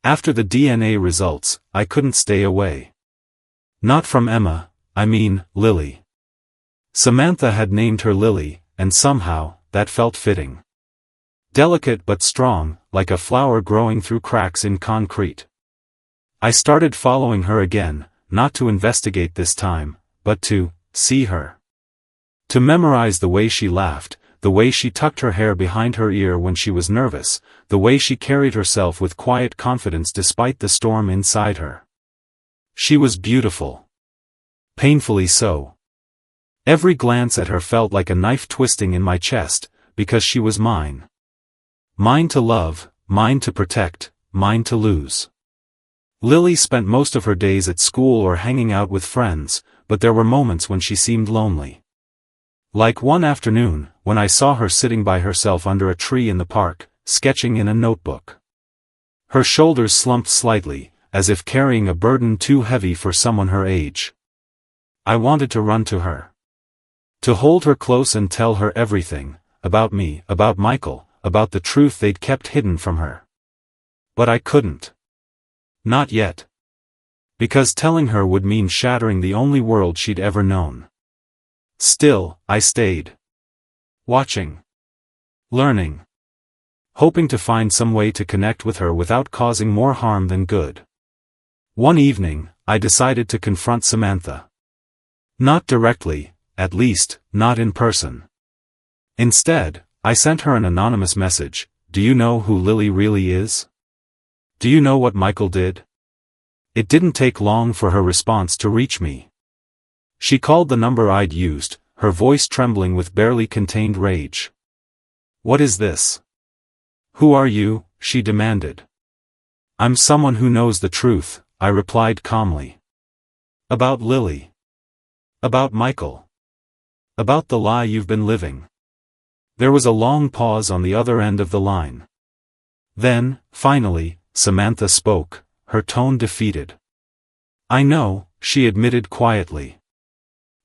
After the DNA results, I couldn't stay away. Not from Emma, I mean, Lily. Samantha had named her Lily, and somehow, that felt fitting. Delicate but strong, like a flower growing through cracks in concrete. I started following her again, not to investigate this time, but to see her. To memorize the way she laughed, the way she tucked her hair behind her ear when she was nervous, the way she carried herself with quiet confidence despite the storm inside her. She was beautiful. Painfully so. Every glance at her felt like a knife twisting in my chest, because she was mine. Mine to love, mine to protect, mine to lose. Lily spent most of her days at school or hanging out with friends, but there were moments when she seemed lonely. Like one afternoon, when I saw her sitting by herself under a tree in the park, sketching in a notebook. Her shoulders slumped slightly, as if carrying a burden too heavy for someone her age. I wanted to run to her. To hold her close and tell her everything, about me, about Michael, about the truth they'd kept hidden from her. But I couldn't. Not yet. Because telling her would mean shattering the only world she'd ever known. Still, I stayed. Watching. Learning. Hoping to find some way to connect with her without causing more harm than good. One evening, I decided to confront Samantha. Not directly, at least, not in person. Instead, I sent her an anonymous message. Do you know who Lily really is? Do you know what Michael did? It didn't take long for her response to reach me. She called the number I'd used, her voice trembling with barely contained rage. What is this? Who are you? She demanded. I'm someone who knows the truth, I replied calmly. About Lily. About Michael. About the lie you've been living. There was a long pause on the other end of the line. Then, finally, Samantha spoke, her tone defeated. I know, she admitted quietly.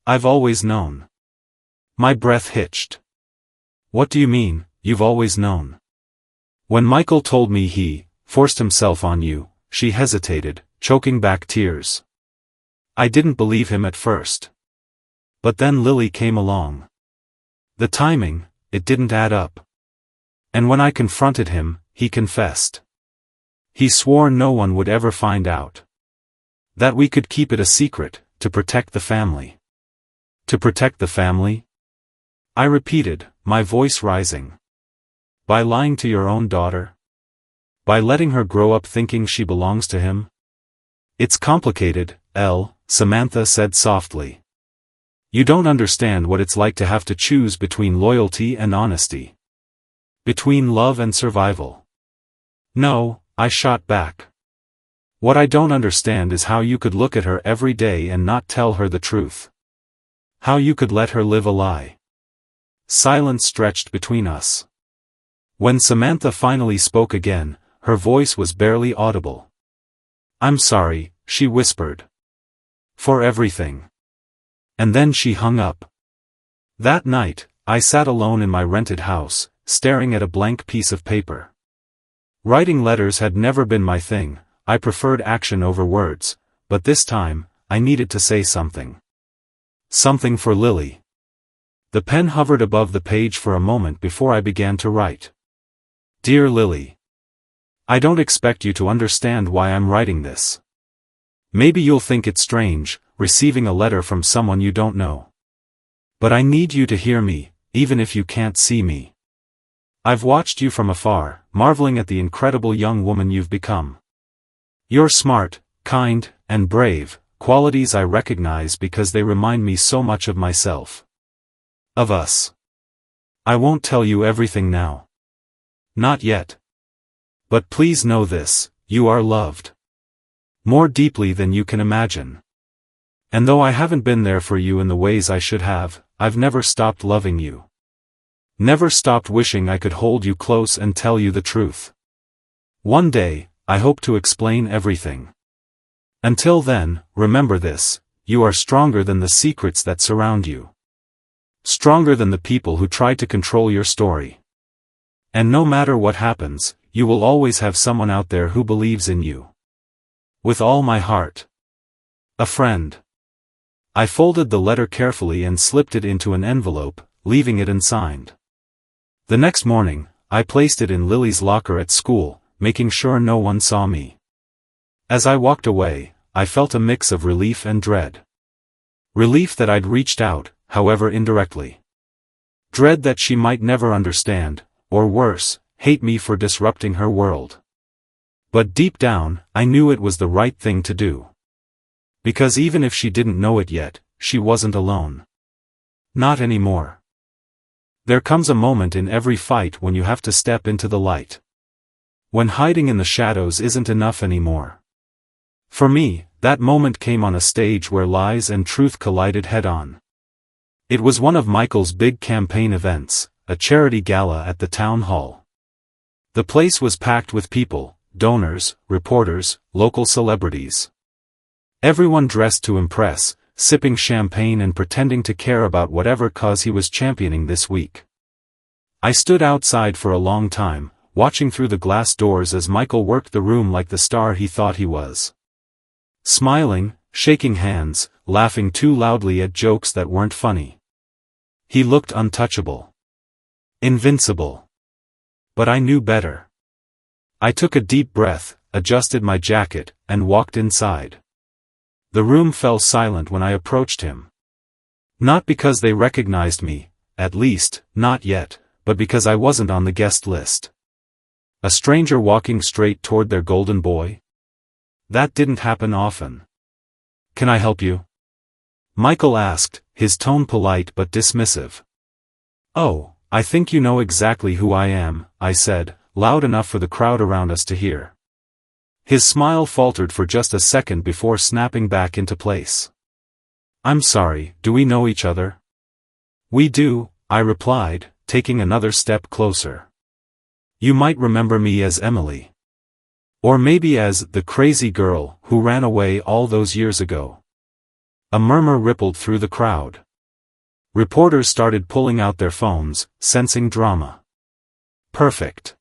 I've always known. My breath hitched. What do you mean, you've always known? When Michael told me he forced himself on you, she hesitated, choking back tears. I didn't believe him at first. But then Lily came along. The timing, it didn't add up. And when I confronted him, he confessed. He swore no one would ever find out. That we could keep it a secret, to protect the family. To protect the family? I repeated, my voice rising. By lying to your own daughter? By letting her grow up thinking she belongs to him? It's complicated, Elle, Samantha said softly. You don't understand what it's like to have to choose between loyalty and honesty. Between love and survival. No, I shot back. What I don't understand is how you could look at her every day and not tell her the truth. How you could let her live a lie. Silence stretched between us. When Samantha finally spoke again, her voice was barely audible. I'm sorry, she whispered. For everything. And then she hung up. That night, I sat alone in my rented house, staring at a blank piece of paper. Writing letters had never been my thing, I preferred action over words, but this time, I needed to say something. Something for Lily. The pen hovered above the page for a moment before I began to write. Dear Lily. I don't expect you to understand why I'm writing this. Maybe you'll think it's strange, receiving a letter from someone you don't know. But I need you to hear me, even if you can't see me. I've watched you from afar, marveling at the incredible young woman you've become. You're smart, kind, and brave, qualities I recognize because they remind me so much of myself. Of us. I won't tell you everything now. Not yet. But please know this, you are loved. More deeply than you can imagine. And though I haven't been there for you in the ways I should have, I've never stopped loving you. Never stopped wishing I could hold you close and tell you the truth. One day, I hope to explain everything. Until then, remember this, you are stronger than the secrets that surround you. Stronger than the people who try to control your story. And no matter what happens, you will always have someone out there who believes in you. With all my heart. A friend. I folded the letter carefully and slipped it into an envelope, leaving it unsigned. The next morning, I placed it in Lily's locker at school, making sure no one saw me. As I walked away, I felt a mix of relief and dread. Relief that I'd reached out, however indirectly. Dread that she might never understand, or worse, hate me for disrupting her world. But deep down, I knew it was the right thing to do. Because even if she didn't know it yet, she wasn't alone. Not anymore. There comes a moment in every fight when you have to step into the light. When hiding in the shadows isn't enough anymore. For me, that moment came on a stage where lies and truth collided head-on. It was one of Michael's big campaign events, a charity gala at the town hall. The place was packed with people, donors, reporters, local celebrities. Everyone dressed to impress, sipping champagne and pretending to care about whatever cause he was championing this week. I stood outside for a long time, watching through the glass doors as Michael worked the room like the star he thought he was. Smiling, shaking hands, laughing too loudly at jokes that weren't funny. He looked untouchable. Invincible. But I knew better. I took a deep breath, adjusted my jacket, and walked inside. The room fell silent when I approached him. Not because they recognized me, at least, not yet, but because I wasn't on the guest list. A stranger walking straight toward their golden boy? That didn't happen often. "Can I help you?" Michael asked, his tone polite but dismissive. "Oh, I think you know exactly who I am," I said, loud enough for the crowd around us to hear. His smile faltered for just a second before snapping back into place. "I'm sorry, do we know each other?" "We do," I replied, taking another step closer. "You might remember me as Emily. Or maybe as the crazy girl who ran away all those years ago." A murmur rippled through the crowd. Reporters started pulling out their phones, sensing drama. "Perfect."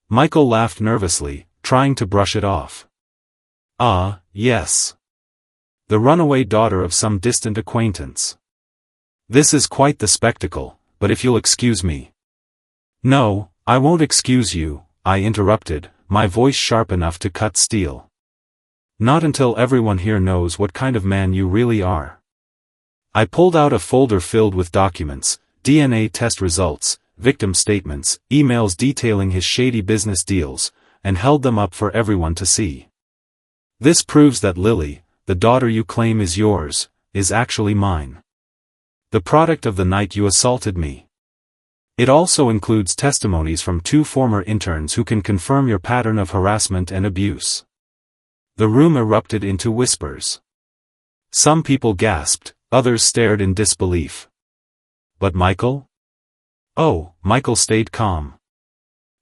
Michael laughed nervously, trying to brush it off. "Ah, yes. The runaway daughter of some distant acquaintance. This is quite the spectacle, but if you'll excuse me." "No, I won't excuse you," I interrupted, my voice sharp enough to cut steel. "Not until everyone here knows what kind of man you really are." I pulled out a folder filled with documents, DNA test results, victim statements, emails detailing his shady business deals, and held them up for everyone to see. "This proves that Lily, the daughter you claim is yours, is actually mine. The product of the night you assaulted me. It also includes testimonies from 2 former interns who can confirm your pattern of harassment and abuse." The room erupted into whispers. Some people gasped, others stared in disbelief. But Michael? Oh, Michael stayed calm.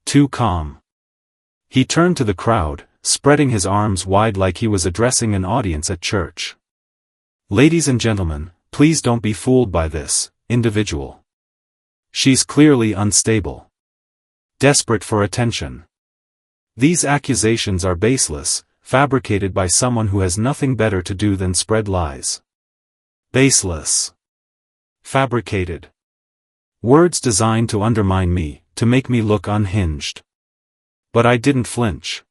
Too calm. He turned to the crowd, spreading his arms wide like he was addressing an audience at church. "Ladies and gentlemen, please don't be fooled by this individual. She's clearly unstable. Desperate for attention. These accusations are baseless, fabricated by someone who has nothing better to do than spread lies. Baseless. Fabricated. Words designed to undermine me, to make me look unhinged." But I didn't flinch.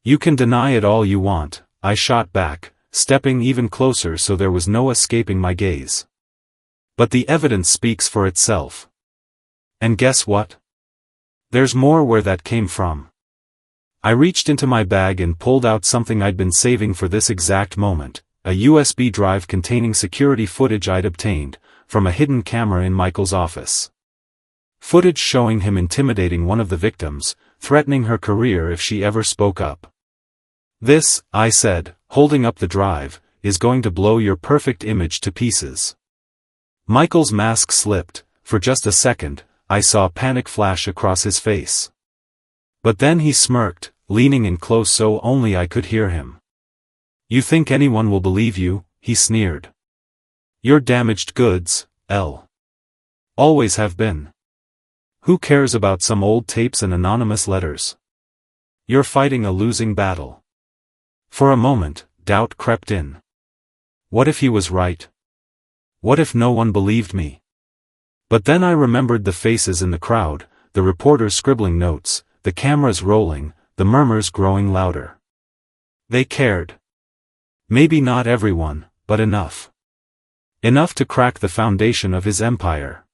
"You can deny it all you want," I shot back, stepping even closer so there was no escaping my gaze. "But the evidence speaks for itself. And guess what? There's more where that came from." I reached into my bag and pulled out something I'd been saving for this exact moment, a USB drive containing security footage I'd obtained from a hidden camera in Michael's office. Footage showing him intimidating one of the victims, threatening her career if she ever spoke up. "This," I said, holding up the drive, "is going to blow your perfect image to pieces." Michael's mask slipped. For just a second, I saw panic flash across his face. But then he smirked, leaning in close so only I could hear him. "You think anyone will believe you?" he sneered. "You're damaged goods, Elle. Always have been. Who cares about some old tapes and anonymous letters? You're fighting a losing battle." For a moment, doubt crept in. What if he was right? What if no one believed me? But then I remembered the faces in the crowd, the reporters scribbling notes, the cameras rolling, the murmurs growing louder. They cared. Maybe not everyone, but enough. Enough to crack the foundation of his empire.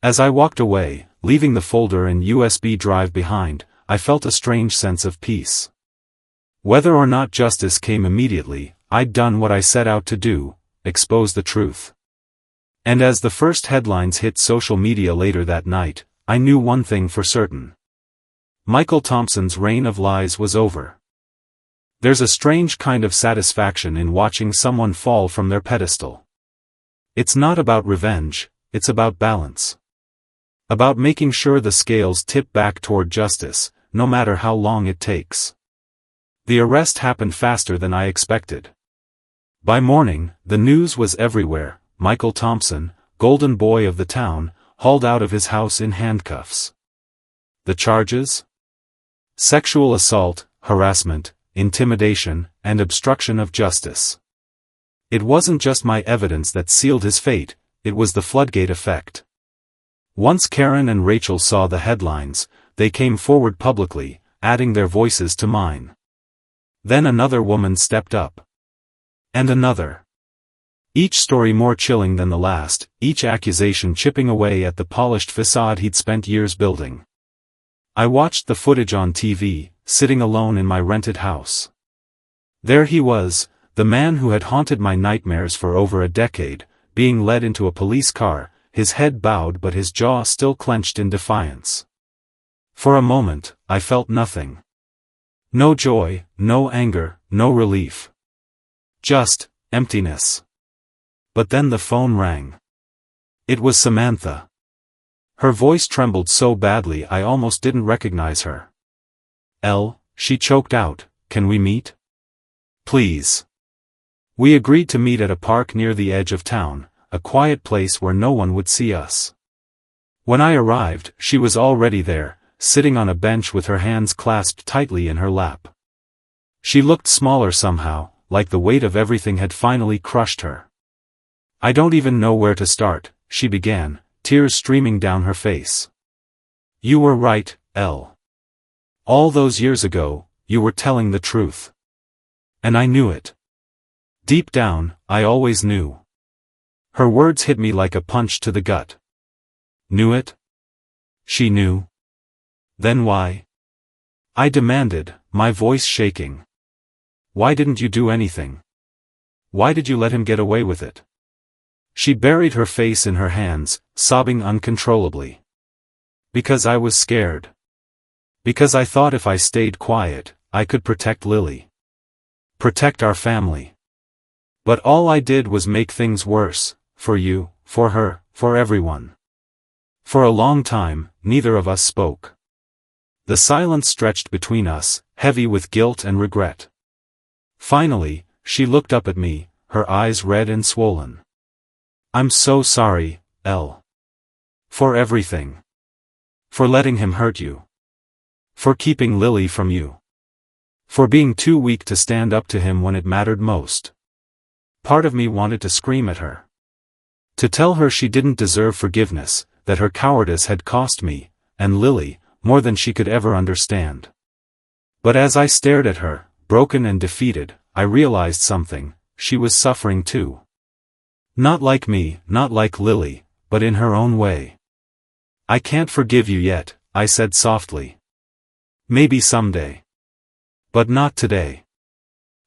As I walked away, leaving the folder and USB drive behind, I felt a strange sense of peace. Whether or not justice came immediately, I'd done what I set out to do, expose the truth. And as the first headlines hit social media later that night, I knew one thing for certain. Michael Thompson's reign of lies was over. There's a strange kind of satisfaction in watching someone fall from their pedestal. It's not about revenge, it's about balance. About making sure the scales tip back toward justice, no matter how long it takes. The arrest happened faster than I expected. By morning, the news was everywhere. Michael Thompson, golden boy of the town, hauled out of his house in handcuffs. The charges? Sexual assault, harassment, intimidation, and obstruction of justice. It wasn't just my evidence that sealed his fate, it was the floodgate effect. Once Karen and Rachel saw the headlines, they came forward publicly, adding their voices to mine. Then another woman stepped up. And another. Each story more chilling than the last, each accusation chipping away at the polished facade he'd spent years building. I watched the footage on TV, sitting alone in my rented house. There he was, the man who had haunted my nightmares for over a decade, being led into a police car, his head bowed but his jaw still clenched in defiance. For a moment, I felt nothing. No joy, no anger, no relief. Just emptiness. But then the phone rang. It was Samantha. Her voice trembled so badly I almost didn't recognize her. Elle, she choked out, can we meet? Please. We agreed to meet at a park near the edge of town, a quiet place where no one would see us. When I arrived, she was already there, sitting on a bench with her hands clasped tightly in her lap. She looked smaller somehow, like the weight of everything had finally crushed her. I don't even know where to start, she began, tears streaming down her face. You were right, Elle. All those years ago, you were telling the truth. And I knew it. Deep down, I always knew. Her words hit me like a punch to the gut. Knew it? She knew. Then why? I demanded, my voice shaking. Why didn't you do anything? Why did you let him get away with it? She buried her face in her hands, sobbing uncontrollably. Because I was scared. Because I thought if I stayed quiet, I could protect Lily. Protect our family. But all I did was make things worse, for you, for her, for everyone. For a long time, neither of us spoke. The silence stretched between us, heavy with guilt and regret. Finally, she looked up at me, her eyes red and swollen. I'm so sorry, Elle. For everything. For letting him hurt you. For keeping Lily from you. For being too weak to stand up to him when it mattered most. Part of me wanted to scream at her. To tell her she didn't deserve forgiveness, that her cowardice had cost me, and Lily, more than she could ever understand. But as I stared at her, broken and defeated, I realized something, she was suffering too. Not like me, not like Lily, but in her own way. I can't forgive you yet, I said softly. Maybe someday. But not today.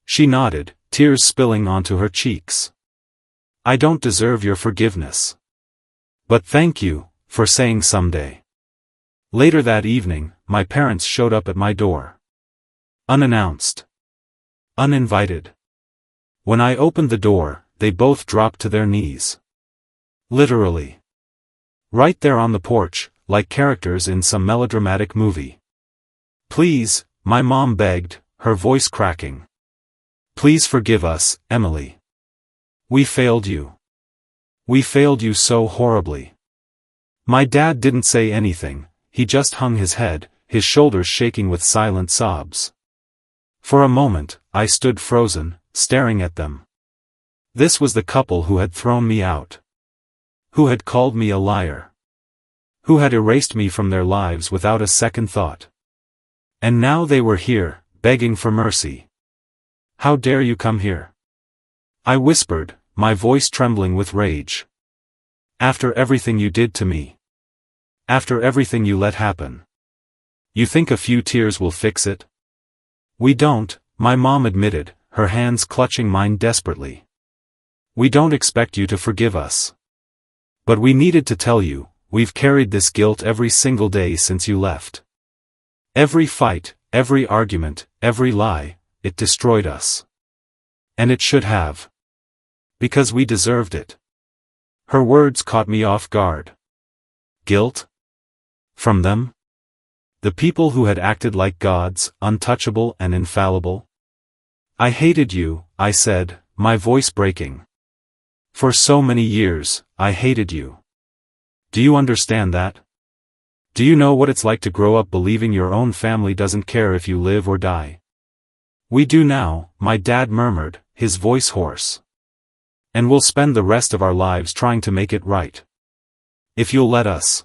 She nodded, tears spilling onto her cheeks. I don't deserve your forgiveness. But thank you, for saying someday. Later that evening, my parents showed up at my door. Unannounced. Uninvited. When I opened the door, they both dropped to their knees. Literally. Right there on the porch, like characters in some melodramatic movie. Please, my mom begged, her voice cracking. Please forgive us, Emily. We failed you. We failed you so horribly. My dad didn't say anything, he just hung his head, his shoulders shaking with silent sobs. For a moment, I stood frozen, staring at them. This was the couple who had thrown me out. Who had called me a liar. Who had erased me from their lives without a second thought. And now they were here, begging for mercy. How dare you come here? I whispered, my voice trembling with rage. After everything you did to me. After everything you let happen. You think a few tears will fix it? We don't, my mom admitted, her hands clutching mine desperately. We don't expect you to forgive us. But we needed to tell you, we've carried this guilt every single day since you left. Every fight, every argument, every lie, it destroyed us. And it should have. Because we deserved it. Her words caught me off guard. Guilt? From them? The people who had acted like gods, untouchable and infallible? I hated you, I said, my voice breaking. For so many years, I hated you. Do you understand that? Do you know what it's like to grow up believing your own family doesn't care if you live or die? We do now, my dad murmured, his voice hoarse. And we'll spend the rest of our lives trying to make it right. If you'll let us.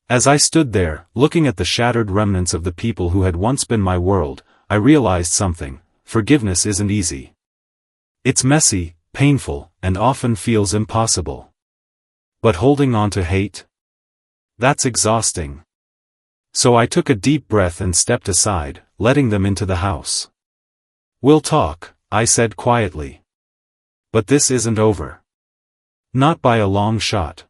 As I stood there, looking at the shattered remnants of the people who had once been my world, I realized something: forgiveness isn't easy. It's messy, painful, and often feels impossible. But holding on to hate? That's exhausting. So I took a deep breath and stepped aside, letting them into the house. We'll talk, I said quietly. But this isn't over. Not by a long shot.